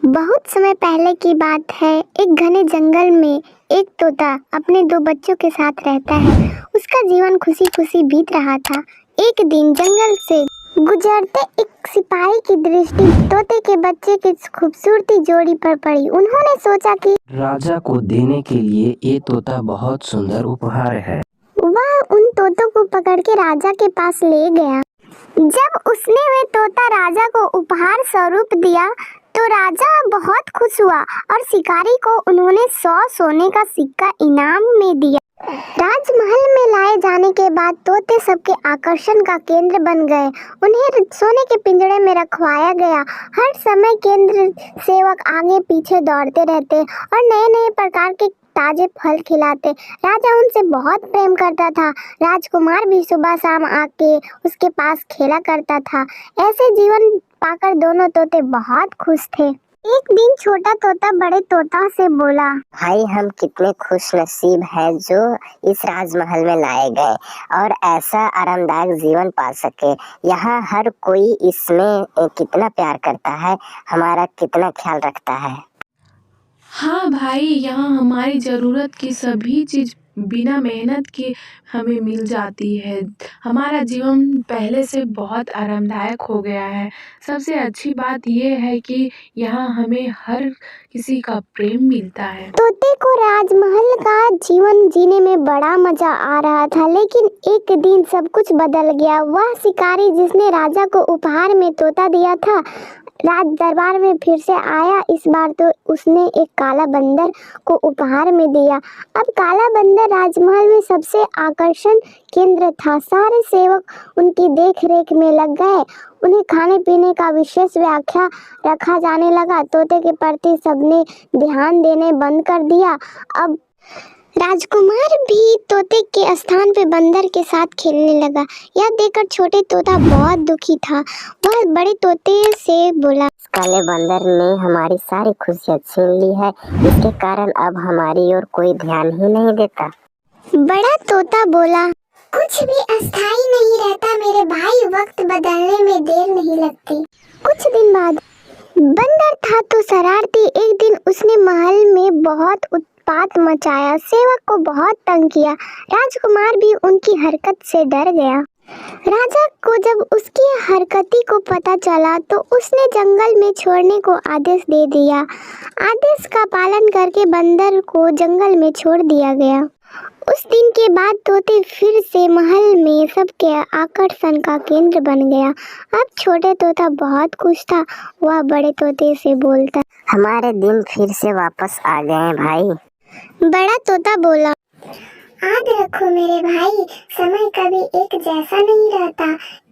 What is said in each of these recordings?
बहुत समय पहले की बात है। एक घने जंगल में एक तोता अपने दो बच्चों के साथ रहता है। उसका जीवन खुशी खुशी बीत रहा था। एक दिन जंगल से गुजरते एक सिपाही की दृष्टि तोते के बच्चे की खूबसूरती जोड़ी पर पड़ी। उन्होंने सोचा कि राजा को देने के लिए ये तोता बहुत सुंदर उपहार है। वह उन तोतों को पकड़ के राजा के पास ले गया। जब उसने वे तोता राजा को उपहार स्वरूप दिया तो राजा बहुत खुश हुआ और शिकारी को उन्होंने 100 सोने का सिक्का इनाम में दिया। राजमहल में लाए जाने के बाद तोते सबके आकर्षण का केंद्र बन गए। उन्हें सोने के पिंजरे में रखवाया गया। हर समय केंद्र सेवक आगे पीछे दौड़ते रहते और नए नए प्रकार के ताजे फल खिलाते। राजा उनसे बहुत प्रेम करता था। राजकुमार भी सुबह शाम आके उसके पास खेला करता था। ऐसे जीवन पाकर दोनों तोते बहुत खुश थे। एक दिन छोटा तोता बड़े तोता से बोला, भाई हम कितने खुश नसीब हैं जो इस राजमहल में लाए गए और ऐसा आरामदायक जीवन पा सके। यहाँ हर कोई इसमें कितना प्यार करता है, हमारा कितना ख्याल रखता है। हाँ भाई, यहाँ हमारी ज़रूरत की सभी चीज़ बिना मेहनत के हमें मिल जाती है। हमारा जीवन पहले से बहुत आरामदायक हो गया है। सबसे अच्छी बात ये है कि यहाँ हमें हर किसी का प्रेम मिलता है। तोते को राजमहल का जीवन जीने में बड़ा मजा आ रहा था, लेकिन एक दिन सब कुछ बदल गया। वह शिकारी जिसने राजा को उपहार में तोता दिया था, राज दरबार में फिर से आया। इस बार तो उसने एक काला बंदर को उपहार में दिया। अब काला बंदर राजमहल में सबसे आकर्षण केंद्र था। सारे सेवक उनकी देख रेख में लग गए। उन्हें खाने पीने का विशेष व्याख्या रखा जाने लगा। तोते के प्रति सबने ध्यान देने बंद कर दिया। अब राजकुमार भी तोते के स्थान पे बंदर के साथ खेलने लगा। यह देखकर छोटे तोता बहुत दुखी था। वह बड़े तोते से बोला, काले बंदर ने हमारी सारी खुशियाँ छीन ली है। इसके कारण अब हमारी ओर कोई ध्यान ही नहीं देता। बड़ा तोता बोला, कुछ भी अस्थाई नहीं रहता मेरे भाई, वक्त बदलने में देर नहीं लगती। कुछ दिन बाद बंदर था तो शरारती। एक दिन उसने महल में बहुत उत्पात मचाया। सेवक को बहुत तंग किया। राजकुमार भी उनकी हरकत से डर गया। राजा को जब उसकी हरकती को पता चला तो उसने जंगल में छोड़ने को आदेश दे दिया। आदेश का पालन करके बंदर को जंगल में छोड़ दिया गया। उस दिन के बाद तोते फिर से महल में सबके आकर्षण का केंद्र बन गया। अब छोटे तोता बहुत खुश था। वह बड़े तोते से बोलता, हमारे दिन फिर से वापस आ गए भाई। बड़ा तोता बोला, याद रखो मेरे भाई, समय कभी एक जैसा नहीं रहता,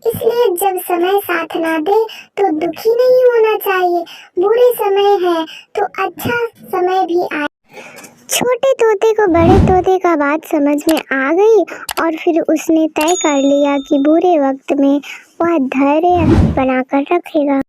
इसलिए जब समय साथ ना दे तो दुखी नहीं होना चाहिए। बुरे समय है तो अच्छा समय भी आए। छोटे तोते को बड़े तोते का बात समझ में आ गई और फिर उसने तय कर लिया कि बुरे वक्त में वह धैर्य बनाकर रखेगा।